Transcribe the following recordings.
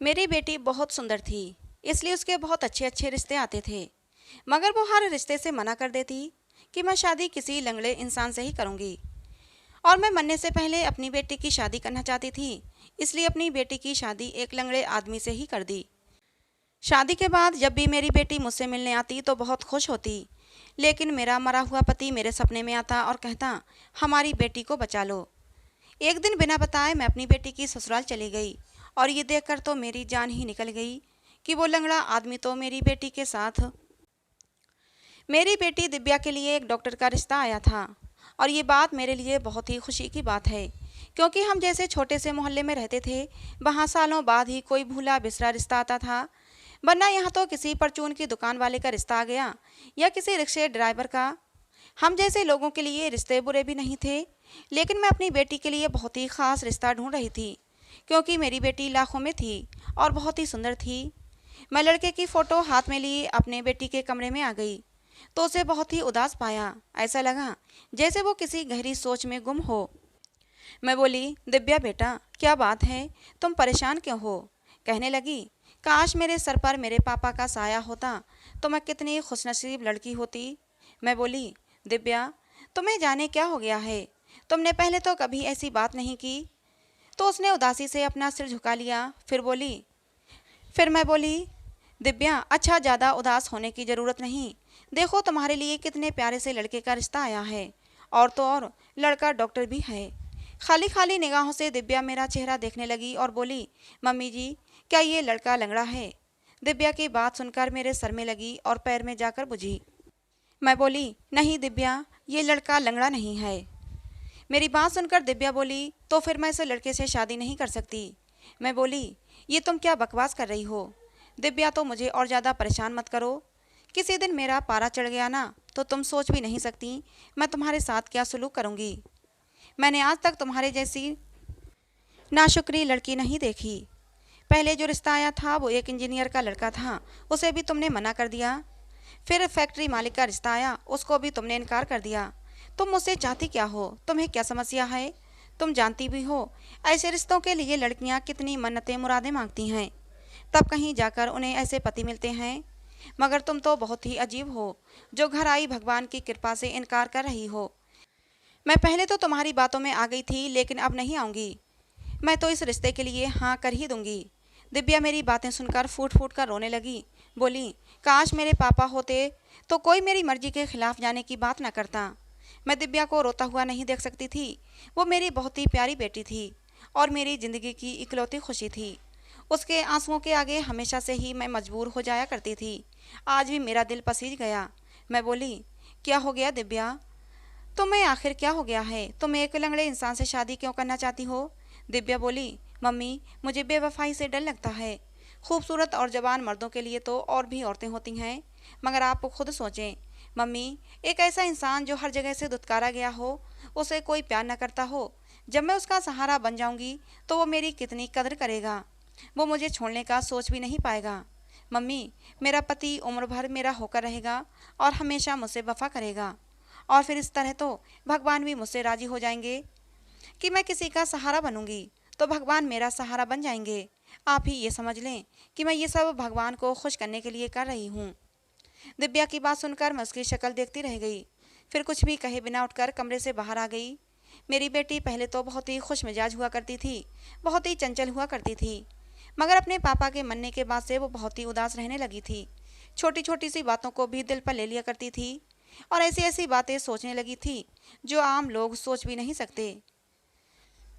मेरी बेटी बहुत सुंदर थी, इसलिए उसके बहुत अच्छे अच्छे रिश्ते आते थे। मगर वो हर रिश्ते से मना कर देती कि मैं शादी किसी लंगड़े इंसान से ही करूंगी। और मैं मरने से पहले अपनी बेटी की शादी करना चाहती थी, इसलिए अपनी बेटी की शादी एक लंगड़े आदमी से ही कर दी। शादी के बाद जब भी मेरी बेटी मुझसे मिलने आती तो बहुत खुश होती, लेकिन मेरा मरा हुआ पति मेरे सपने में आता और कहता, हमारी बेटी को बचा लो। एक दिन बिना बताए मैं अपनी बेटी की ससुराल चली गई, और ये देखकर तो मेरी जान ही निकल गई कि वो लंगड़ा आदमी तो मेरी बेटी के साथ मेरी बेटी दिव्या के लिए एक डॉक्टर का रिश्ता आया था। और ये बात मेरे लिए बहुत ही खुशी की बात है, क्योंकि हम जैसे छोटे से मोहल्ले में रहते थे, वहाँ सालों बाद ही कोई भूला बिसरा रिश्ता आता था। वरना यहाँ तो किसी परचून की दुकान वाले का रिश्ता आ गया या किसी रिक्शे ड्राइवर का। हम जैसे लोगों के लिए रिश्ते बुरे भी नहीं थे, लेकिन मैं अपनी बेटी के लिए बहुत ही खास रिश्ता ढूंढ रही थी, क्योंकि मेरी बेटी लाखों में थी और बहुत ही सुंदर थी। मैं लड़के की फ़ोटो हाथ में लिए अपने बेटी के कमरे में आ गई तो उसे बहुत ही उदास पाया। ऐसा लगा जैसे वो किसी गहरी सोच में गुम हो। मैं बोली, दिव्या बेटा, क्या बात है, तुम परेशान क्यों हो? कहने लगी, काश मेरे सर पर मेरे पापा का साया होता तो मैं कितनी खुशनसीब लड़की होती। मैं बोली, दिव्या, तुम्हें जाने क्या हो गया है, तुमने पहले तो कभी ऐसी बात नहीं की। तो उसने उदासी से अपना सिर झुका लिया। फिर मैं बोली, दिव्या, अच्छा, ज़्यादा उदास होने की ज़रूरत नहीं। देखो, तुम्हारे लिए कितने प्यारे से लड़के का रिश्ता आया है, और तो और लड़का डॉक्टर भी है। खाली खाली निगाहों से दिव्या मेरा चेहरा देखने लगी और बोली, मम्मी जी, क्या ये लड़का लंगड़ा है? दिव्या की बात सुनकर मेरे सर में लगी और पैर में जाकर बुझी। मैं बोली, नहीं दिव्या, ये लड़का लंगड़ा नहीं है। मेरी बात सुनकर दिव्या बोली, तो फिर मैं इस लड़के से शादी नहीं कर सकती। मैं बोली, ये तुम क्या बकवास कर रही हो? दिव्या, तो मुझे और ज़्यादा परेशान मत करो। किसी दिन मेरा पारा चढ़ गया ना, तो तुम सोच भी नहीं सकती मैं तुम्हारे साथ क्या सलूक करूँगी। मैंने आज तक तुम्हारे जैसी नाशुक्री लड़की नहीं देखी। पहले जो रिश्ता आया था वो एक इंजीनियर का लड़का था, उसे भी तुमने मना कर दिया। फिर फैक्ट्री मालिक का रिश्ता आया, उसको भी तुमने इनकार कर दिया। तुम मुझसे चाहती क्या हो? तुम्हें क्या समस्या है? तुम जानती भी हो ऐसे रिश्तों के लिए लड़कियां कितनी मन्नतें मुरादें मांगती हैं, तब कहीं जाकर उन्हें ऐसे पति मिलते हैं। मगर तुम तो बहुत ही अजीब हो, जो घर आई भगवान की कृपा से इनकार कर रही हो। मैं पहले तो तुम्हारी बातों में आ गई थी, लेकिन अब नहीं आऊँगी। मैं तो इस रिश्ते के लिए हाँ कर ही दूंगी। दिव्या मेरी बातें सुनकर फूट फूट कर रोने लगी। बोली, काश मेरे पापा होते तो कोई मेरी मर्जी के खिलाफ जाने की बात ना करता। मैं दिव्या को रोता हुआ नहीं देख सकती थी। वो मेरी बहुत ही प्यारी बेटी थी और मेरी ज़िंदगी की इकलौती खुशी थी। उसके आंसुओं के आगे हमेशा से ही मैं मजबूर हो जाया करती थी। आज भी मेरा दिल पसीज गया। मैं बोली, क्या हो गया दिव्या? तुम्हें आखिर क्या हो गया है? तुम एक लंगड़े इंसान से शादी क्यों करना चाहती हो? दिव्या बोली, मम्मी, मुझे बेवफाई से डर लगता है। खूबसूरत और जवान मर्दों के लिए तो और भी औरतें होती हैं, मगर आप खुद सोचें मम्मी, एक ऐसा इंसान जो हर जगह से दुत्कारा गया हो, उसे कोई प्यार न करता हो, जब मैं उसका सहारा बन जाऊंगी तो वो मेरी कितनी कदर करेगा। वो मुझे छोड़ने का सोच भी नहीं पाएगा। मम्मी, मेरा पति उम्र भर मेरा होकर रहेगा और हमेशा मुझसे वफा करेगा, और फिर इस तरह तो भगवान भी मुझसे राजी हो जाएंगे कि मैं किसी का सहारा बनूंगी तो भगवान मेरा सहारा बन जाएंगे। आप ही ये समझ लें कि मैं ये सब भगवान को खुश करने के लिए कर रही हूँ। दिव्या की बात सुनकर मैं उसकी शक्ल देखती रह गई, फिर कुछ भी कहे बिना उठकर कमरे से बाहर आ गई। मेरी बेटी पहले तो बहुत ही खुश मिजाज हुआ करती थी, बहुत ही चंचल हुआ करती थी, मगर अपने पापा के मरने के बाद से वो बहुत ही उदास रहने लगी थी। छोटी छोटी सी बातों को भी दिल पर ले लिया करती थी और ऐसी ऐसी बातें सोचने लगी थी जो आम लोग सोच भी नहीं सकते।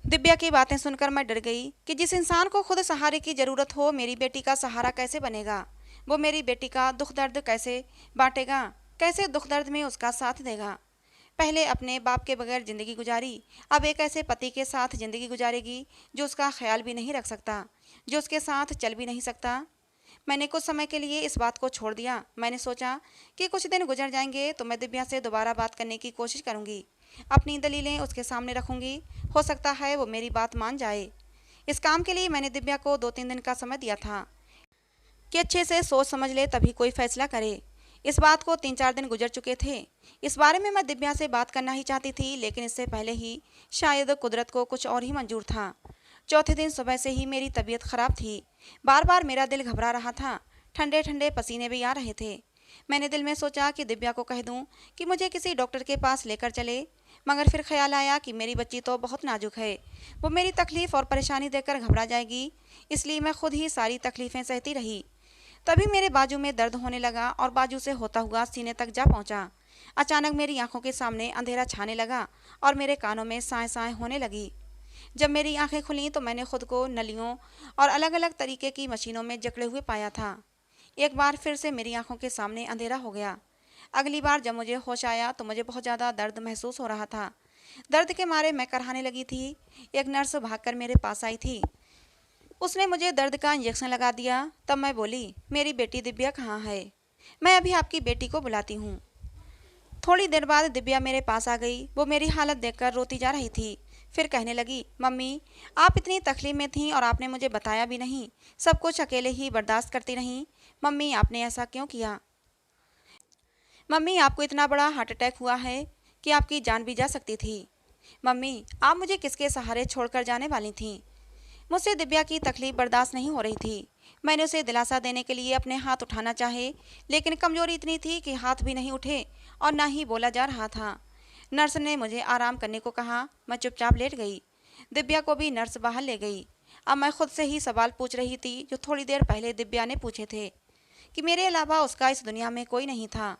दिव्या की बातें सुनकर मैं डर गई कि जिस इंसान को खुद सहारे की ज़रूरत हो, मेरी बेटी का सहारा कैसे बनेगा? वो मेरी बेटी का दुख दर्द कैसे बांटेगा? कैसे दुख दर्द में उसका साथ देगा? पहले अपने बाप के बगैर ज़िंदगी गुजारी, अब एक ऐसे पति के साथ ज़िंदगी गुजारेगी जो उसका ख्याल भी नहीं रख सकता, जो उसके साथ चल भी नहीं सकता। मैंने कुछ समय के लिए इस बात को छोड़ दिया। मैंने सोचा कि कुछ दिन गुजर जाएंगे तो मैं दिव्या से दोबारा बात करने की कोशिश करूंगी, अपनी दलीलें उसके सामने रखूंगी। हो सकता है वो मेरी बात मान जाए। इस काम के लिए मैंने दिव्या को 2-3 दिन का समय दिया था कि अच्छे से सोच समझ ले तभी कोई फैसला करे। इस बात को 3-4 दिन गुजर चुके थे। इस बारे में मैं दिव्या से बात करना ही चाहती थी, लेकिन इससे पहले ही शायद कुदरत को कुछ और ही मंजूर था। चौथे दिन सुबह से ही मेरी तबीयत खराब थी। बार बार मेरा दिल घबरा रहा था। ठंडे ठंडे पसीने भी आ रहे थे। मैंने दिल में सोचा कि दिव्या को कह दूं कि मुझे किसी डॉक्टर के पास लेकर चले, मगर फिर ख्याल आया कि मेरी बच्ची तो बहुत नाजुक है, वो मेरी तकलीफ़ और परेशानी देखकर घबरा जाएगी। इसलिए मैं खुद ही सारी तकलीफ़ें सहती रही। तभी मेरे बाजू में दर्द होने लगा और बाजू से होता हुआ सीने तक जा पहुंचा। अचानक मेरी आंखों के सामने अंधेरा छाने लगा और मेरे कानों में साए साए होने लगी। जब मेरी आंखें खुलीं तो मैंने खुद को नलियों और अलग अलग तरीके की मशीनों में जकड़े हुए पाया था। एक बार फिर से मेरी आंखों के सामने अंधेरा हो गया। अगली बार जब मुझे होश आया तो मुझे बहुत ज़्यादा दर्द महसूस हो रहा था। दर्द के मारे मैं कराहने लगी थी। एक नर्स भागकर मेरे पास आई थी। उसने मुझे दर्द का इंजेक्शन लगा दिया। तब मैं बोली, मेरी बेटी दिव्या कहाँ है? मैं अभी आपकी बेटी को बुलाती हूँ। थोड़ी देर बाद दिव्या मेरे पास आ गई। वो मेरी हालत देखकर रोती जा रही थी। फिर कहने लगी, मम्मी, आप इतनी तकलीफ में थीं और आपने मुझे बताया भी नहीं। सब कुछ अकेले ही बर्दाश्त करती रहीं। मम्मी, आपने ऐसा क्यों किया? मम्मी, आपको इतना बड़ा हार्ट अटैक हुआ है कि आपकी जान भी जा सकती थी। मम्मी, आप मुझे किसके सहारे छोड़कर जाने वाली थीं? मुझसे दिव्या की तकलीफ बर्दाश्त नहीं हो रही थी। मैंने उसे दिलासा देने के लिए अपने हाथ उठाना चाहे, लेकिन कमजोरी इतनी थी कि हाथ भी नहीं उठे और ना ही बोला जा रहा था। नर्स ने मुझे आराम करने को कहा। मैं चुपचाप लेट गई। दिव्या को भी नर्स बाहर ले गई। अब मैं खुद से ही सवाल पूछ रही थी जो थोड़ी देर पहले दिव्या ने पूछे थे, कि मेरे अलावा उसका इस दुनिया में कोई नहीं था।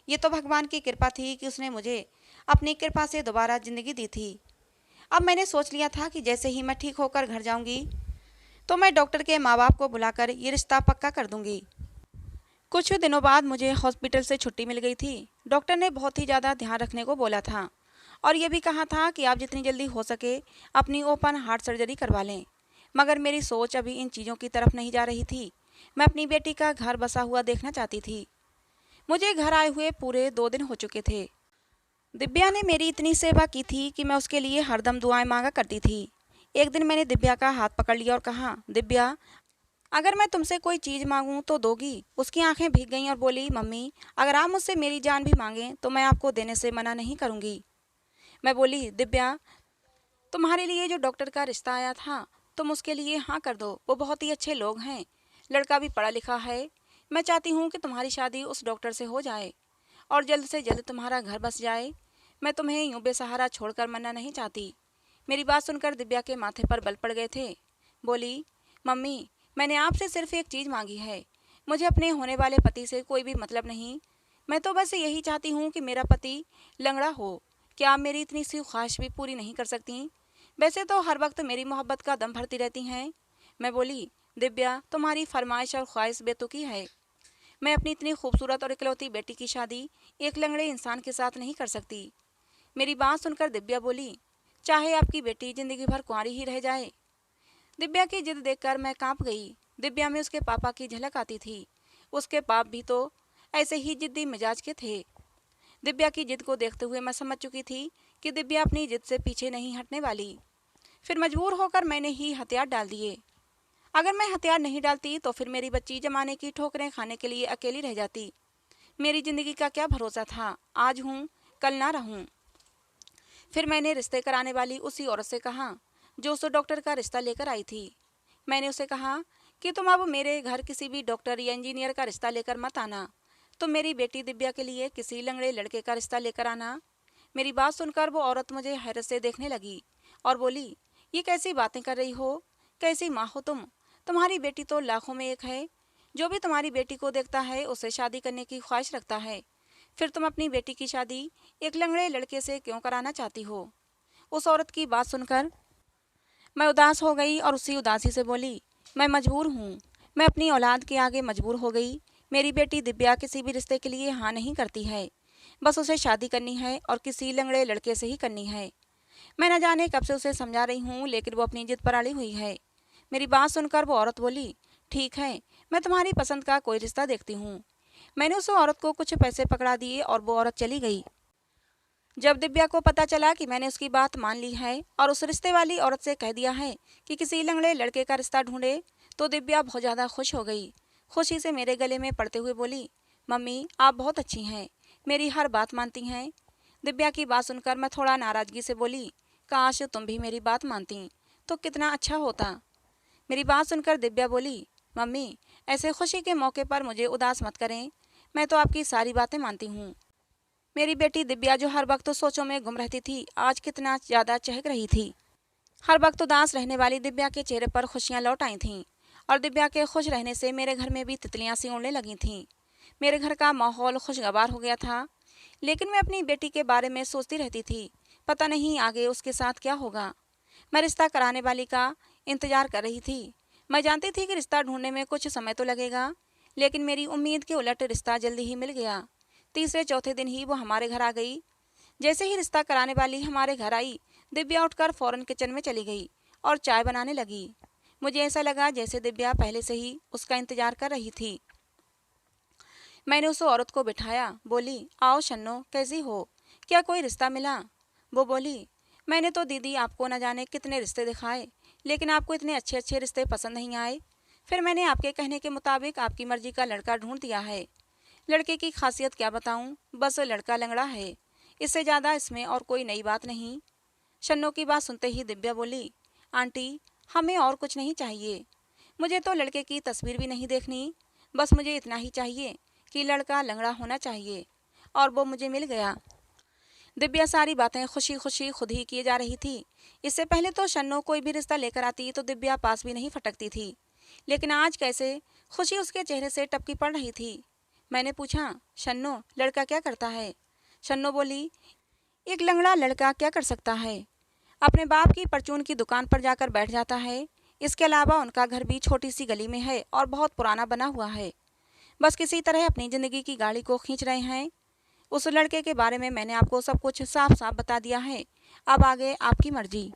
ये तो भगवान की कृपा थी कि उसने मुझे अपनी कृपा से दोबारा जिंदगी दी थी। अब मैंने सोच लिया था कि जैसे ही मैं ठीक होकर घर जाऊंगी तो मैं डॉक्टर के माँ बाप को बुलाकर ये रिश्ता पक्का कर दूंगी। कुछ दिनों बाद मुझे हॉस्पिटल से छुट्टी मिल गई थी। डॉक्टर ने बहुत ही ज़्यादा ध्यान रखने को बोला था और ये भी कहा था कि आप जितनी जल्दी हो सके अपनी ओपन हार्ट सर्जरी करवा लें। मगर मेरी सोच अभी इन चीज़ों की तरफ नहीं जा रही थी। मैं अपनी बेटी का घर बसा हुआ देखना चाहती थी। मुझे घर आए हुए पूरे 2 दिन हो चुके थे। दिव्या ने मेरी इतनी सेवा की थी कि मैं उसके लिए हरदम दुआएं मांगा करती थी। एक दिन मैंने दिव्या का हाथ पकड़ लिया और कहा, दिव्या, अगर मैं तुमसे कोई चीज़ मांगूं तो दोगी? उसकी आंखें भीग गईं और बोली, मम्मी, अगर आप मुझसे मेरी जान भी मांगें तो मैं आपको देने से मना नहीं करूंगी। मैं बोली, दिव्या, तुम्हारे लिए जो डॉक्टर का रिश्ता आया था तुम उसके लिए हाँ कर दो। वो बहुत ही अच्छे लोग हैं, लड़का भी पढ़ा लिखा है। मैं चाहती हूँ कि तुम्हारी शादी उस डॉक्टर से हो जाए और जल्द से जल्द तुम्हारा घर बस जाए। मैं तुम्हें यूं बेसहारा छोड़कर मरना नहीं चाहती। मेरी बात सुनकर दिव्या के माथे पर बल पड़ गए थे। बोली, मम्मी, मैंने आपसे सिर्फ एक चीज़ मांगी है। मुझे अपने होने वाले पति से कोई भी मतलब नहीं। मैं तो बस यही चाहती हूँ कि मेरा पति लंगड़ा हो। क्या आप मेरी इतनी सी ख्वाहिश भी पूरी नहीं कर सकती? वैसे तो हर वक्त मेरी मोहब्बत का दम भरती रहती हैं। मैं बोली, दिव्या, तुम्हारी फरमाइश और ख्वाहिश बेतुकी है। मैं अपनी इतनी खूबसूरत और इकलौती बेटी की शादी एक लंगड़े इंसान के साथ नहीं कर सकती। मेरी बात सुनकर दिव्या बोली, चाहे आपकी बेटी जिंदगी भर कुंवारी ही रह जाए। दिव्या की जिद देखकर मैं कांप गई। दिव्या में उसके पापा की झलक आती थी। उसके बाप भी तो ऐसे ही जिद्दी मिजाज के थे। दिव्या की जिद को देखते हुए मैं समझ चुकी थी कि दिव्या अपनी जिद से पीछे नहीं हटने वाली। फिर मजबूर होकर मैंने ही हथियार डाल दिए। अगर मैं हथियार नहीं डालती तो फिर मेरी बच्ची जमाने की ठोकरें खाने के लिए अकेली रह जाती। मेरी जिंदगी का क्या भरोसा था, आज हूँ कल ना रहूँ। फिर मैंने रिश्ते कराने वाली उसी औरत से कहा जो उस डॉक्टर का रिश्ता लेकर आई थी। मैंने उसे कहा कि तुम अब मेरे घर किसी भी डॉक्टर या इंजीनियर का रिश्ता लेकर मत आना। तुम मेरी बेटी दिव्या के लिए किसी लंगड़े लड़के का रिश्ता लेकर आना। मेरी बात सुनकर वो औरत मुझे हैरत से देखने लगी और बोली, ये कैसी बातें कर रही हो? कैसी माँ हो तुम? तुम्हारी बेटी तो लाखों में एक है। जो भी तुम्हारी बेटी को देखता है उसे शादी करने की ख्वाहिश रखता है। फिर तुम अपनी बेटी की शादी एक लंगड़े लड़के से क्यों कराना चाहती हो? उस औरत की बात सुनकर मैं उदास हो गई और उसी उदासी से बोली, मैं मजबूर हूँ। मैं अपनी औलाद के आगे मजबूर हो गई। मेरी बेटी दिव्या किसी भी रिश्ते के लिए हाँ नहीं करती है। बस उसे शादी करनी है और किसी लंगड़े लड़के से ही करनी है। मैं न जाने कब से उसे समझा रही हूँ, लेकिन वो अपनी जिद पर अड़ी हुई है। मेरी बात सुनकर वो औरत बोली, ठीक है, मैं तुम्हारी पसंद का कोई रिश्ता देखती हूँ। मैंने उस औरत को कुछ पैसे पकड़ा दिए और वो औरत चली गई। जब दिव्या को पता चला कि मैंने उसकी बात मान ली है और उस रिश्ते वाली औरत से कह दिया है कि किसी लंगड़े लड़के का रिश्ता ढूंढे, तो दिव्या बहुत ज़्यादा खुश हो गई। खुशी से मेरे गले में पड़ते हुए बोली, मम्मी, आप बहुत अच्छी हैं, मेरी हर बात मानती हैं। दिव्या की बात सुनकर मैं थोड़ा नाराज़गी से बोली, काश तुम भी मेरी बात मानती। तो कितना अच्छा होता। मेरी बात सुनकर दिव्या बोली, मम्मी ऐसे खुशी के मौके पर मुझे उदास मत करें, मैं तो आपकी सारी बातें मानती हूँ। मेरी बेटी दिव्या जो हर वक्त सोचों में गुम रहती थी, आज कितना ज़्यादा चहक रही थी। हर वक्त उदास रहने वाली दिव्या के चेहरे पर खुशियाँ लौट आई थीं और दिव्या के खुश रहने से मेरे घर में भी तितलियाँ सी उड़ने लगी थीं। मेरे घर का माहौल खुशगवार हो गया था। लेकिन मैं अपनी बेटी के बारे में सोचती रहती थी, पता नहीं आगे उसके साथ क्या होगा। मैं रिश्ता कराने वाली का इंतजार कर रही थी। मैं जानती थी कि रिश्ता ढूंढने में कुछ समय तो लगेगा, लेकिन मेरी उम्मीद के उलट रिश्ता जल्दी ही मिल गया। तीसरे चौथे दिन ही वो हमारे घर आ गई। जैसे ही रिश्ता कराने वाली हमारे घर आई, दिव्या उठकर फौरन किचन में चली गई और चाय बनाने लगी। मुझे ऐसा लगा जैसे दिव्या पहले से ही उसका इंतजार कर रही थी। मैंने उस औरत को बिठाया, बोली, आओ शन्नो, कैसी हो, क्या कोई रिश्ता मिला? वो बोली, मैंने तो दीदी आपको न जाने कितने रिश्ते दिखाए, लेकिन आपको इतने अच्छे अच्छे रिश्ते पसंद नहीं आए। फिर मैंने आपके कहने के मुताबिक आपकी मर्जी का लड़का ढूंढ दिया है। लड़के की खासियत क्या बताऊं, बस लड़का लंगड़ा है, इससे ज़्यादा इसमें और कोई नई बात नहीं। शन्नो की बात सुनते ही दिव्या बोली, आंटी हमें और कुछ नहीं चाहिए, मुझे तो लड़के की तस्वीर भी नहीं देखनी, बस मुझे इतना ही चाहिए कि लड़का लंगड़ा होना चाहिए। और वो मुझे मिल गया। दिव्या सारी बातें खुशी खुशी खुद ही किए जा रही थी। इससे पहले तो शन्नो कोई भी रिश्ता लेकर आती तो दिव्या पास भी नहीं फटकती थी, लेकिन आज कैसे खुशी उसके चेहरे से टपकी पड़ रही थी। मैंने पूछा, शन्नो लड़का क्या करता है? शन्नो बोली, एक लंगड़ा लड़का क्या कर सकता है, अपने बाप की परचून की दुकान पर जाकर बैठ जाता है। इसके अलावा उनका घर भी छोटी सी गली में है और बहुत पुराना बना हुआ है, बस किसी तरह अपनी जिंदगी की गाड़ी को खींच रहे हैं। उस लड़के के बारे में मैंने आपको सब कुछ साफ साफ बता दिया है, अब आगे आपकी मर्जी।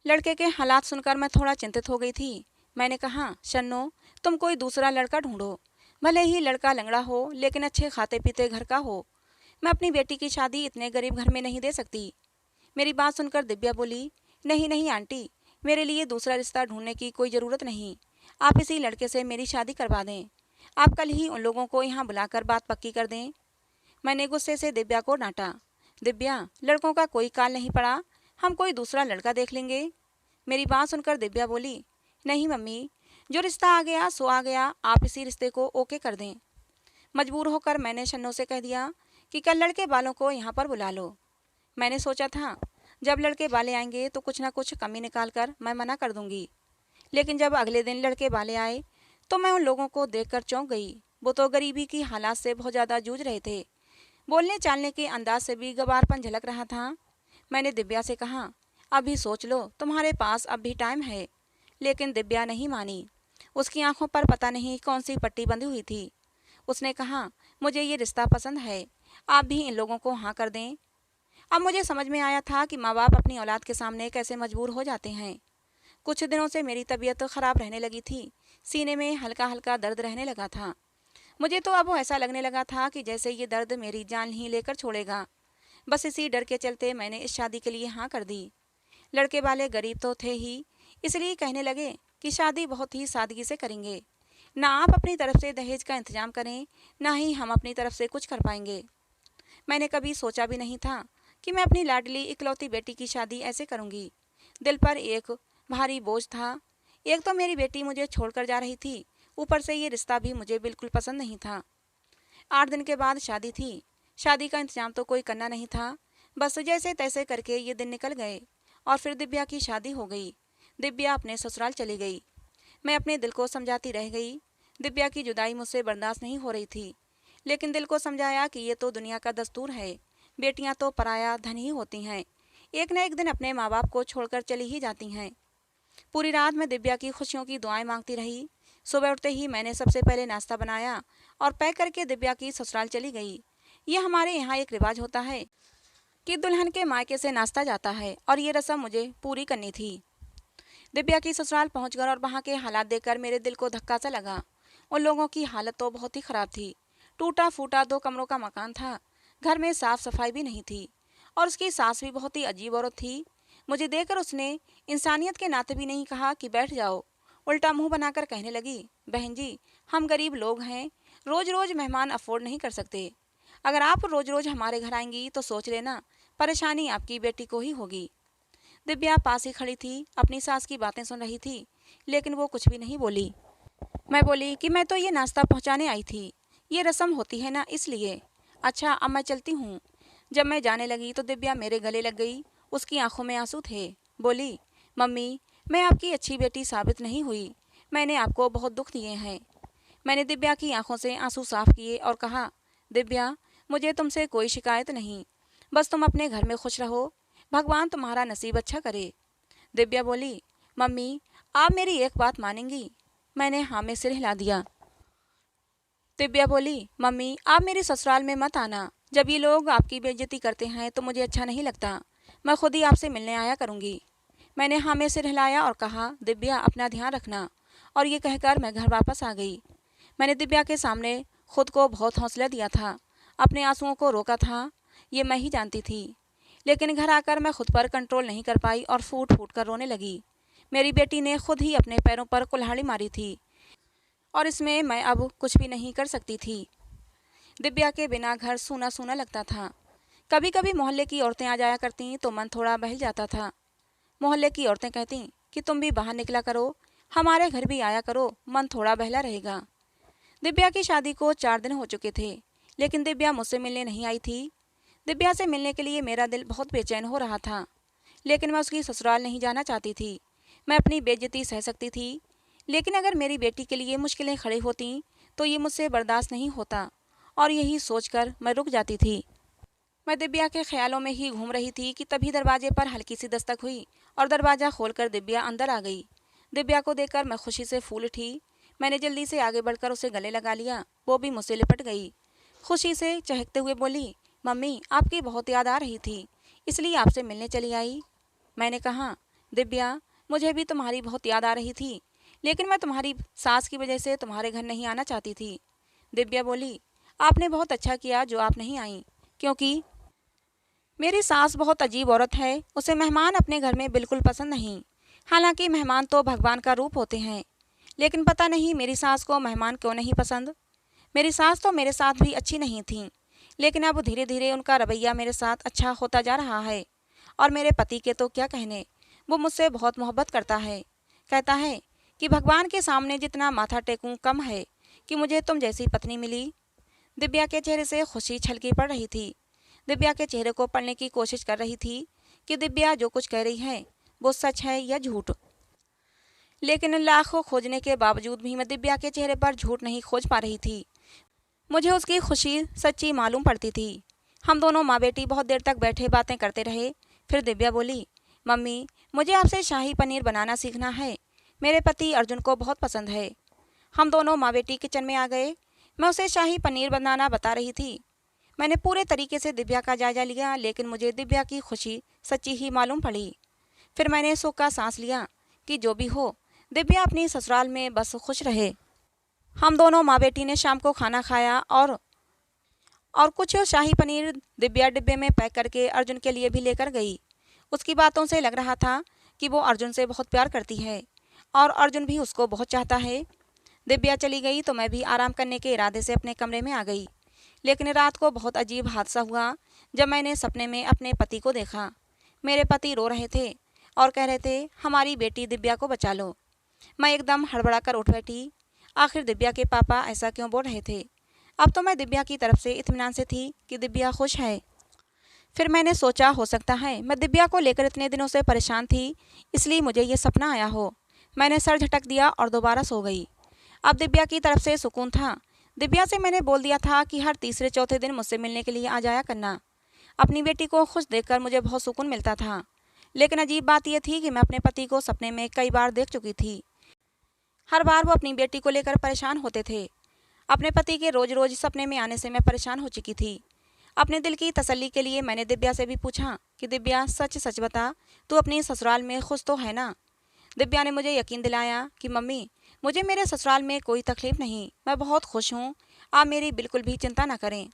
लड़के के हालात सुनकर मैं थोड़ा चिंतित हो गई थी। मैंने कहा, शन्नो तुम कोई दूसरा लड़का ढूंढो, भले ही लड़का लंगड़ा हो लेकिन अच्छे खाते पीते घर का हो। मैं अपनी बेटी की शादी इतने गरीब घर में नहीं दे सकती। मेरी बात सुनकर दिव्या बोली, नहीं नहीं आंटी, मेरे लिए दूसरा रिश्ता ढूंढने की कोई ज़रूरत नहीं, आप इसी लड़के से मेरी शादी करवा दें। आप कल ही उन लोगों को यहाँ बुलाकर बात पक्की कर दें। मैंने गुस्से से दिव्या को डांटा, दिव्या लड़कों का कोई काल नहीं पड़ा, हम कोई दूसरा लड़का देख लेंगे। मेरी बात सुनकर दिव्या बोली, नहीं मम्मी, जो रिश्ता आ गया सो आ गया, आप इसी रिश्ते को ओके कर दें। मजबूर होकर मैंने शन्नो से कह दिया कि कल लड़के वालों को यहाँ पर बुला लो। मैंने सोचा था जब लड़के वाले आएंगे तो कुछ ना कुछ कमी निकाल कर मैं मना कर दूंगी, लेकिन जब अगले दिन लड़के वाले आए तो मैं उन लोगों को देखकर चौंक गई। वो तो गरीबी की हालात से बहुत ज़्यादा जूझ रहे थे, बोलने चालने के अंदाज से भी गवारपन झलक रहा था। मैंने दिव्या से कहा, अभी सोच लो, तुम्हारे पास अब भी टाइम है। लेकिन दिव्या नहीं मानी। उसकी आंखों पर पता नहीं कौन सी पट्टी बंधी हुई थी। उसने कहा, मुझे ये रिश्ता पसंद है, आप भी इन लोगों को हाँ कर दें। अब मुझे समझ में आया था कि माँ बाप अपनी औलाद के सामने कैसे मजबूर हो जाते हैं। कुछ दिनों से मेरी तबीयत खराब रहने लगी थी, सीने में हल्का हल्का दर्द रहने लगा था। मुझे तो अब ऐसा लगने लगा था कि जैसे ये दर्द मेरी जान ही लेकर छोड़ेगा। बस इसी डर के चलते मैंने इस शादी के लिए हाँ कर दी। लड़के वाले गरीब तो थे ही, इसलिए कहने लगे कि शादी बहुत ही सादगी से करेंगे, ना आप अपनी तरफ से दहेज का इंतजाम करें, ना ही हम अपनी तरफ से कुछ कर पाएंगे। मैंने कभी सोचा भी नहीं था कि मैं अपनी लाडली इकलौती बेटी की शादी ऐसे करूंगी। दिल पर एक भारी बोझ था। एक तो मेरी बेटी मुझे छोड़कर जा रही थी, ऊपर से ये रिश्ता भी मुझे बिल्कुल पसंद नहीं था। 8 दिन के बाद शादी थी। शादी का इंतजाम तो कोई करना नहीं था, बस जैसे तैसे करके ये दिन निकल गए और फिर दिव्या की शादी हो गई। दिव्या अपने ससुराल चली गई। मैं अपने दिल को समझाती रह गई। दिव्या की जुदाई मुझसे बर्दाश्त नहीं हो रही थी, लेकिन दिल को समझाया कि ये तो दुनिया का दस्तूर है, बेटियां तो पराया धन ही होती हैं, एक न एक दिन अपने माँ बाप को छोड़कर चली ही जाती हैं। पूरी रात मैं दिव्या की खुशियों की दुआएं मांगती रही। सुबह उठते ही मैंने सबसे पहले नाश्ता बनाया और पैक करके दिव्या की ससुराल चली गई। ये हमारे यहाँ एक रिवाज होता है कि दुल्हन के मायके से नाश्ता जाता है और ये रस्म मुझे पूरी करनी थी। दिव्या की ससुराल पहुंचकर और वहाँ के हालात देखकर मेरे दिल को धक्का सा लगा। उन लोगों की हालत तो बहुत ही खराब थी। टूटा फूटा 2 कमरों का मकान था, घर में साफ सफाई भी नहीं थी और उसकी सास भी बहुत ही अजीब औरत थी। मुझे देखकर उसने इंसानियत के नाते भी नहीं कहा कि बैठ जाओ, उल्टा मुंह बनाकर कहने लगी, बहन जी हम गरीब लोग हैं, रोज रोज मेहमान अफोर्ड नहीं कर सकते। अगर आप रोज रोज हमारे घर आएंगी तो सोच लेना परेशानी आपकी बेटी को ही होगी। दिव्या पास ही खड़ी थी, अपनी सास की बातें सुन रही थी, लेकिन वो कुछ भी नहीं बोली। मैं बोली कि मैं तो ये नाश्ता पहुंचाने आई थी, ये रस्म होती है ना, इसलिए। अच्छा, अब मैं चलती हूँ। जब मैं जाने लगी तो दिव्या मेरे गले लग गई। उसकी आंखों में आंसू थे। बोली, मम्मी, मैं आपकी अच्छी बेटी साबित नहीं हुई, मैंने आपको बहुत दुख दिए हैं। मैंने दिव्या की आंखों से आंसू साफ किए और कहा, दिव्या, मुझे तुमसे कोई शिकायत नहीं, बस तुम अपने घर में खुश रहो, भगवान तुम्हारा नसीब अच्छा करे। दिव्या बोली, मम्मी, आप मेरी एक बात मानेंगी? मैंने हाँ में सिर हिला दिया। दिव्या बोली, मम्मी, आप मेरे ससुराल में मत आना, जब ये लोग आपकी बेइज्जती करते हैं तो मुझे अच्छा नहीं लगता, मैं खुद ही आपसे मिलने आया करूंगी। मैंने हाँ में सिर हिलाया और कहा, दिव्या, अपना ध्यान रखना। और ये कहकर मैं घर वापस आ गई। मैंने दिव्या के सामने खुद को बहुत हौसला दिया था, अपने आंसुओं को रोका था, ये मैं ही जानती थी। लेकिन घर आकर मैं खुद पर कंट्रोल नहीं कर पाई और फूट फूट कर रोने लगी। मेरी बेटी ने खुद ही अपने पैरों पर कुल्हाड़ी मारी थी और इसमें मैं अब कुछ भी नहीं कर सकती थी। दिव्या के बिना घर सूना सूना लगता था। कभी कभी मोहल्ले की औरतें आ जाया करती तो मन थोड़ा बहल जाता था। मोहल्ले की औरतें कहती कि तुम भी बाहर निकला करो, हमारे घर भी आया करो, मन थोड़ा बहला रहेगा। दिव्या की शादी को 4 दिन हो चुके थे, लेकिन दिव्या मुझसे मिलने नहीं आई थी। दिव्या से मिलने के लिए मेरा दिल बहुत बेचैन हो रहा था, लेकिन मैं उसकी ससुराल नहीं जाना चाहती थी। मैं अपनी बेइज्जती सह सकती थी, लेकिन अगर मेरी बेटी के लिए मुश्किलें खड़ी होती तो ये मुझसे बर्दाश्त नहीं होता, और यही सोचकर मैं रुक जाती थी। मैं दिव्या के ख्यालों में ही घूम रही थी कि तभी दरवाजे पर हल्की सी दस्तक हुई और दरवाज़ा खोलकर दिव्या अंदर आ गई। दिव्या को देखकर मैं खुशी से फूल उठी। मैंने जल्दी से आगे बढ़कर उसे गले लगा लिया। वो भी मुझसे लिपट गई। खुशी से चहकते हुए बोली, मम्मी, आपकी बहुत याद आ रही थी, इसलिए आपसे मिलने चली आई। मैंने कहा, दिव्या, मुझे भी तुम्हारी बहुत याद आ रही थी, लेकिन मैं तुम्हारी सास की वजह से तुम्हारे घर नहीं आना चाहती थी। दिव्या बोली, आपने बहुत अच्छा किया जो आप नहीं आई, क्योंकि मेरी सास बहुत अजीब औरत है, उसे मेहमान अपने घर में बिल्कुल पसंद नहीं। हालांकि मेहमान तो भगवान का रूप होते हैं, लेकिन पता नहीं मेरी सास को मेहमान क्यों नहीं पसंद। मेरी सास तो मेरे साथ भी अच्छी नहीं थी, लेकिन अब धीरे धीरे उनका रवैया मेरे साथ अच्छा होता जा रहा है। और मेरे पति के तो क्या कहने, वो मुझसे बहुत मोहब्बत करता है। कहता है कि भगवान के सामने जितना माथा टेकूं कम है कि मुझे तुम जैसी पत्नी मिली। दिव्या के चेहरे से खुशी छलकी पड़ रही थी। दिव्या के चेहरे को पढ़ने की कोशिश कर रही थी कि दिव्या जो कुछ कह रही है वो सच है या झूठ। लेकिन लाखों खोजने के बावजूद भी मैं दिव्या के चेहरे पर झूठ नहीं खोज पा रही थी। मुझे उसकी खुशी सच्ची मालूम पड़ती थी। हम दोनों माँ बेटी बहुत देर तक बैठे बातें करते रहे। फिर दिव्या बोली, मम्मी, मुझे आपसे शाही पनीर बनाना सीखना है, मेरे पति अर्जुन को बहुत पसंद है। हम दोनों माँ बेटी किचन में आ गए। मैं उसे शाही पनीर बनाना बता रही थी। मैंने पूरे तरीके से दिव्या का जायजा लिया, लेकिन मुझे दिव्या की खुशी सच्ची ही मालूम पड़ी। फिर मैंने सुख का सांस लिया कि जो भी हो, दिव्या अपनी ससुराल में बस खुश रहे। हम दोनों माँ बेटी ने शाम को खाना खाया और कुछ शाही पनीर दिव्या डिब्बे में पैक करके अर्जुन के लिए भी लेकर गई। उसकी बातों से लग रहा था कि वो अर्जुन से बहुत प्यार करती है और अर्जुन भी उसको बहुत चाहता है। दिव्या चली गई तो मैं भी आराम करने के इरादे से अपने कमरे में आ गई। लेकिन रात को बहुत अजीब हादसा हुआ जब मैंने सपने में अपने पति को देखा। मेरे पति रो रहे थे और कह रहे थे, हमारी बेटी दिव्या को बचा लो। मैं एकदम हड़बड़ा कर उठ बैठी। आखिर दिव्या के पापा ऐसा क्यों बोल रहे थे? अब तो मैं दिव्या की तरफ से इत्मीनान से थी कि दिव्या खुश है। फिर मैंने सोचा, हो सकता है मैं दिव्या को लेकर इतने दिनों से परेशान थी, इसलिए मुझे ये सपना आया हो। मैंने सर झटक दिया और दोबारा सो गई। अब दिव्या की तरफ से सुकून था। दिव्या से मैंने बोल दिया था कि हर तीसरे चौथे दिन मुझसे मिलने के लिए आ जाया करना। अपनी बेटी को खुश देखकर मुझे बहुत सुकून मिलता था। लेकिन अजीब बात यह थी कि मैं अपने पति को सपने में कई बार देख चुकी थी। हर बार वो अपनी बेटी को लेकर परेशान होते थे। अपने पति के रोज रोज सपने में आने से मैं परेशान हो चुकी थी। अपने दिल की तसल्ली के लिए मैंने दिव्या से भी पूछा कि दिव्या, सच सच बता, तू अपनी ससुराल में खुश तो है ना? दिव्या ने मुझे यकीन दिलाया कि मम्मी, मुझे मेरे ससुराल में कोई तकलीफ नहीं, मैं बहुत खुश हूँ, आप मेरी बिल्कुल भी चिंता ना करें।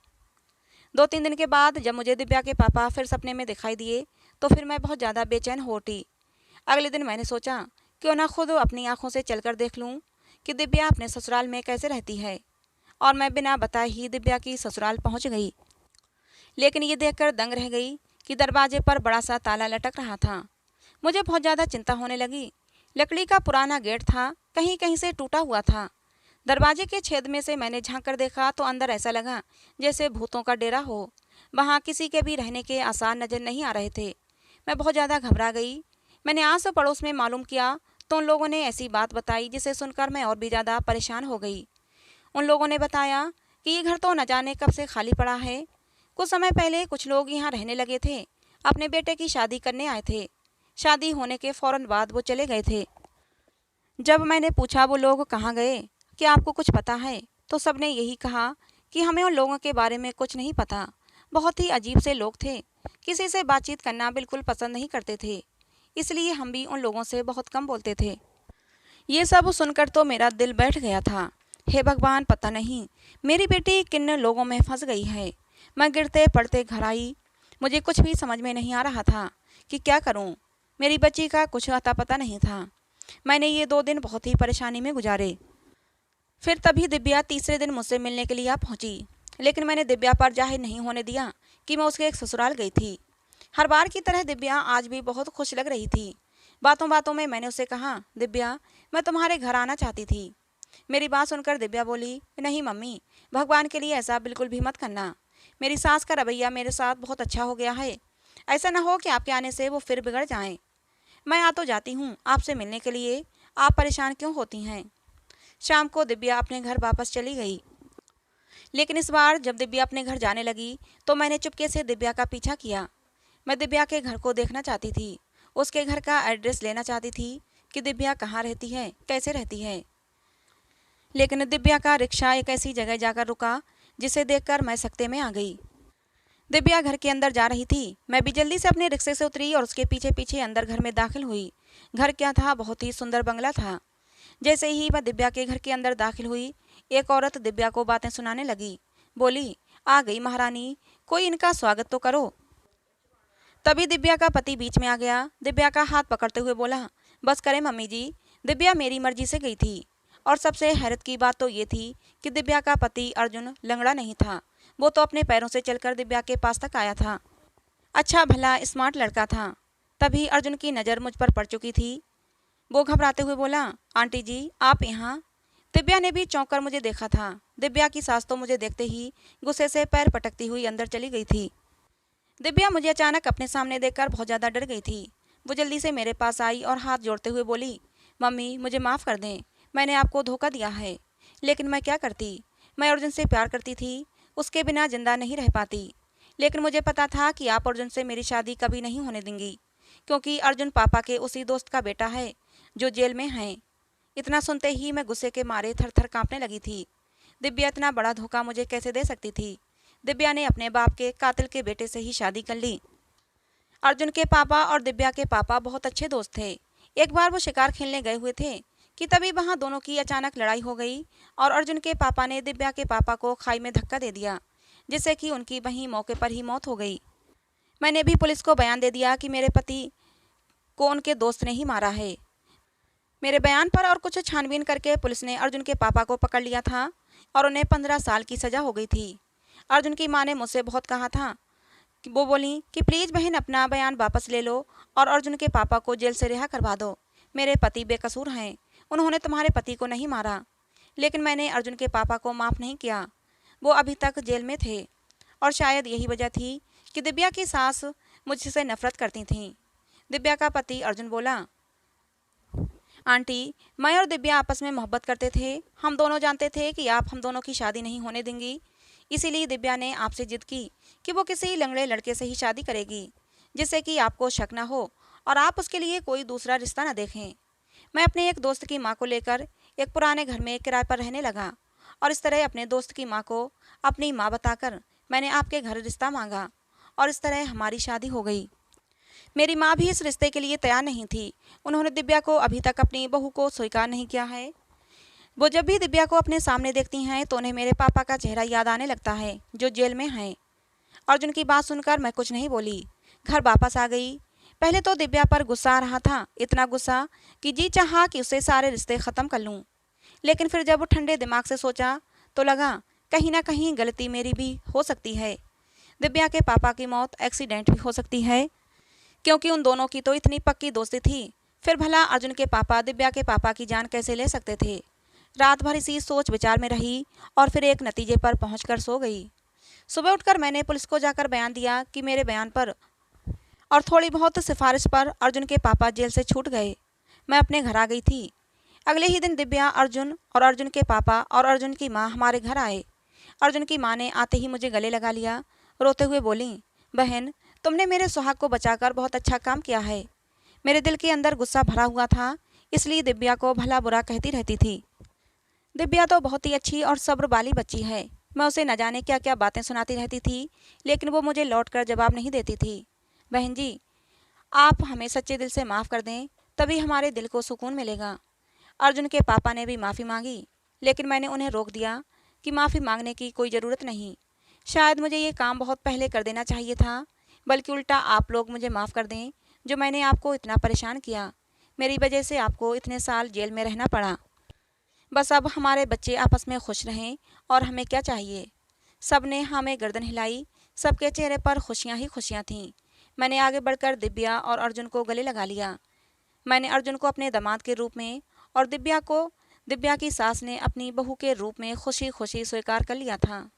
2-3 दिन के बाद जब मुझे दिव्या के पापा फिर सपने में दिखाई दिए तो फिर मैं बहुत ज़्यादा बेचैन हो उठी। अगले दिन मैंने सोचा, क्यों ना खुद अपनी आंखों से चलकर देख लूँ कि दिव्या अपने ससुराल में कैसे रहती है। और मैं बिना बताए ही दिव्या की ससुराल पहुँच गई। लेकिन ये देखकर दंग रह गई कि दरवाजे पर बड़ा सा ताला लटक रहा था। मुझे बहुत ज़्यादा चिंता होने लगी। लकड़ी का पुराना गेट था, कहीं कहीं से टूटा हुआ था। दरवाजे के छेद में से मैंने झांक कर देखा तो अंदर ऐसा लगा जैसे भूतों का डेरा हो। वहाँ किसी के भी रहने के आसार नजर नहीं आ रहे थे। मैं बहुत ज़्यादा घबरा गई। मैंने आस पड़ोस में मालूम किया तो उन लोगों ने ऐसी बात बताई जिसे सुनकर मैं और भी ज़्यादा परेशान हो गई। उन लोगों ने बताया कि ये घर तो न जाने कब से खाली पड़ा है। कुछ समय पहले कुछ लोग यहाँ रहने लगे थे, अपने बेटे की शादी करने आए थे। शादी होने के फौरन बाद वो चले गए थे। जब मैंने पूछा वो लोग कहाँ गए, क्या आपको कुछ पता है, तो सबने यही कहा कि हमें उन लोगों के बारे में कुछ नहीं पता। बहुत ही अजीब से लोग थे, किसी से बातचीत करना बिल्कुल पसंद नहीं करते थे, इसलिए हम भी उन लोगों से बहुत कम बोलते थे। ये सब सुनकर तो मेरा दिल बैठ गया था। हे भगवान, पता नहीं मेरी बेटी किन लोगों में फंस गई है। मैं गिरते पड़ते घर आई। मुझे कुछ भी समझ में नहीं आ रहा था कि क्या करूं। मेरी बच्ची का कुछ अता पता नहीं था। मैंने ये 2 दिन बहुत ही परेशानी में गुजारे। फिर तभी दिव्या तीसरे दिन मुझसे मिलने के लिए आ पहुंची, लेकिन मैंने दिव्या पर जाहिर नहीं होने दिया कि मैं उसके एक ससुराल गई थी। हर बार की तरह दिव्या आज भी बहुत खुश लग रही थी। बातों बातों में मैंने उससे कहा, दिव्या, मैं तुम्हारे घर आना चाहती थी। मेरी बात सुनकर दिव्या बोली, नहीं मम्मी, भगवान के लिए ऐसा बिल्कुल भी मत करना। मेरी सास का रवैया मेरे साथ बहुत अच्छा हो गया है। ऐसा ना हो कि आपके आने से वो फिर बिगड़ जाएं। मैं आ तो जाती हूँ आपसे मिलने के लिए, आप परेशान क्यों होती हैं। शाम को दिव्या अपने घर वापस चली गई, लेकिन इस बार जब दिव्या अपने घर जाने लगी तो मैंने चुपके से दिव्या का पीछा किया। मैं दिव्या के घर को देखना चाहती थी, उसके घर का एड्रेस लेना चाहती थी कि दिव्या कहाँ रहती है, कैसे रहती है। लेकिन दिव्या का रिक्शा एक ऐसी जगह जाकर रुका जिसे देखकर मैं सकते में आ गई। दिव्या घर के अंदर जा रही थी। मैं भी जल्दी से अपने रिक्शे से उतरी और उसके पीछे पीछे अंदर घर में दाखिल हुई। घर क्या था, बहुत ही सुंदर बंगला था। जैसे ही मैं दिव्या के घर के अंदर दाखिल हुई, एक औरत दिव्या को बातें सुनाने लगी। बोली, आ गई महारानी, कोई इनका स्वागत तो करो। तभी दिव्या का पति बीच में आ गया। दिव्या का हाथ पकड़ते हुए बोला, बस करें मम्मी जी, दिव्या मेरी मर्जी से गई थी। और सबसे हैरत की बात तो ये थी कि दिव्या का पति अर्जुन लंगड़ा नहीं था। वो तो अपने पैरों से चलकर दिव्या के पास तक आया था। अच्छा भला स्मार्ट लड़का था। तभी अर्जुन की नज़र मुझ पर पड़ चुकी थी। वो घबराते हुए बोला, आंटी जी, आप यहाँ। दिव्या ने भी चौंक कर मुझे देखा था। दिव्या की सास तो मुझे देखते ही गुस्से से पैर पटकती हुई अंदर चली गई थी। दिव्या मुझे अचानक अपने सामने देखकर बहुत ज़्यादा डर गई थी। वो जल्दी से मेरे पास आई और हाथ जोड़ते हुए बोली, मम्मी, मुझे माफ़ कर दें, मैंने आपको धोखा दिया है। लेकिन मैं क्या करती, मैं अर्जुन से प्यार करती थी, उसके बिना जिंदा नहीं रह पाती। लेकिन मुझे पता था कि आप अर्जुन से मेरी शादी कभी नहीं होने देंगी, क्योंकि अर्जुन पापा के उसी दोस्त का बेटा है जो जेल में है। इतना सुनते ही मैं गुस्से के मारे थर थर काँपने लगी थी। दिव्या इतना बड़ा धोखा मुझे कैसे दे सकती थी। दिव्या ने अपने बाप के कातिल के बेटे से ही शादी कर ली। अर्जुन के पापा और दिव्या के पापा बहुत अच्छे दोस्त थे। एक बार वो शिकार खेलने गए हुए थे कि तभी वहां दोनों की अचानक लड़ाई हो गई और अर्जुन के पापा ने दिव्या के पापा को खाई में धक्का दे दिया, जिससे कि उनकी वहीं मौके पर ही मौत हो गई। मैंने भी पुलिस को बयान दे दिया कि मेरे पति को उनके दोस्त ने ही मारा है। मेरे बयान पर और कुछ छानबीन करके पुलिस ने अर्जुन के पापा को पकड़ लिया था और उन्हें 15 साल की सज़ा हो गई थी। अर्जुन की माँ ने मुझसे बहुत कहा था कि वो बोली कि प्लीज़ बहन, अपना बयान वापस ले लो और अर्जुन के पापा को जेल से रिहा करवा दो। मेरे पति बेकसूर हैं, उन्होंने तुम्हारे पति को नहीं मारा। लेकिन मैंने अर्जुन के पापा को माफ़ नहीं किया। वो अभी तक जेल में थे और शायद यही वजह थी कि दिव्या की सास मुझसे नफरत करती थीं। दिव्या का पति अर्जुन बोला, आंटी, मैं और दिव्या आपस में मोहब्बत करते थे। हम दोनों जानते थे कि आप हम दोनों की शादी नहीं होने देंगी। इसीलिए दिव्या ने आपसे जिद की कि वो किसी लंगड़े लड़के से ही शादी करेगी, जिससे कि आपको शक ना हो और आप उसके लिए कोई दूसरा रिश्ता न देखें। मैं अपने एक दोस्त की माँ को लेकर एक पुराने घर में किराए पर रहने लगा और इस तरह अपने दोस्त की माँ को अपनी माँ बताकर मैंने आपके घर रिश्ता मांगा और इस तरह हमारी शादी हो गई। मेरी माँ भी इस रिश्ते के लिए तैयार नहीं थी। उन्होंने दिव्या को अभी तक अपनी बहू को स्वीकार नहीं किया है। वो जब भी दिव्या को अपने सामने देखती हैं तो उन्हें मेरे पापा का चेहरा याद आने लगता है जो जेल में हैं। अर्जुन की बात सुनकर मैं कुछ नहीं बोली, घर वापस आ गई। पहले तो दिव्या पर गुस्सा आ रहा था, इतना गुस्सा कि जी चाहा कि उससे सारे रिश्ते ख़त्म कर लूँ। लेकिन फिर जब ठंडे दिमाग से सोचा तो लगा कहीं ना कहीं गलती मेरी भी हो सकती है। दिव्या के पापा की मौत एक्सीडेंट भी हो सकती है। क्योंकि उन दोनों की तो इतनी पक्की दोस्ती थी। फिर भला अर्जुन के पापा दिव्या के पापा की जान कैसे ले सकते थे। रात भर इसी सोच विचार में रही और फिर एक नतीजे पर पहुंचकर सो गई। सुबह उठकर मैंने पुलिस को जाकर बयान दिया कि मेरे बयान पर और थोड़ी बहुत सिफारिश पर अर्जुन के पापा जेल से छूट गए। मैं अपने घर आ गई थी। अगले ही दिन दिव्या, अर्जुन और अर्जुन के पापा और अर्जुन की माँ हमारे घर आए। अर्जुन की माँ ने आते ही मुझे गले लगा लिया, रोते हुए बोली, बहन, तुमने मेरे सुहाग को बचाकर बहुत अच्छा काम किया है। मेरे दिल के अंदर गुस्सा भरा हुआ था, इसलिए दिव्या को भला बुरा कहती रहती थी। दिव्या तो बहुत ही अच्छी और सब्र वाली बच्ची है। मैं उसे न जाने क्या क्या बातें सुनाती रहती थी, लेकिन वो मुझे लौट कर जवाब नहीं देती थी। बहन जी, आप हमें सच्चे दिल से माफ़ कर दें, तभी हमारे दिल को सुकून मिलेगा। अर्जुन के पापा ने भी माफ़ी मांगी, लेकिन मैंने उन्हें रोक दिया कि माफ़ी मांगने की कोई ज़रूरत नहीं। शायद मुझे ये काम बहुत पहले कर देना चाहिए था, बल्कि उल्टा आप लोग मुझे माफ़ कर दें, जो मैंने आपको इतना परेशान किया। मेरी वजह से आपको इतने साल जेल में रहना पड़ा। बस अब हमारे बच्चे आपस में खुश रहें और हमें क्या चाहिए। सब ने हमें गर्दन हिलाई, सबके चेहरे पर खुशियाँ ही खुशियाँ थीं। मैंने आगे बढ़कर दिव्या और अर्जुन को गले लगा लिया। मैंने अर्जुन को अपने दामाद के रूप में और दिव्या की सास ने अपनी बहू के रूप में खुशी खुशी स्वीकार कर लिया था।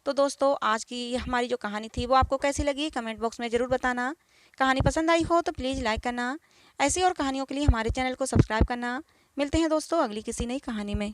तो दोस्तों, आज की ये हमारी जो कहानी थी वो आपको कैसी लगी, कमेंट बॉक्स में ज़रूर बताना। कहानी पसंद आई हो तो प्लीज़ लाइक करना। ऐसी और कहानियों के लिए हमारे चैनल को सब्सक्राइब करना। मिलते हैं दोस्तों अगली किसी नई कहानी में।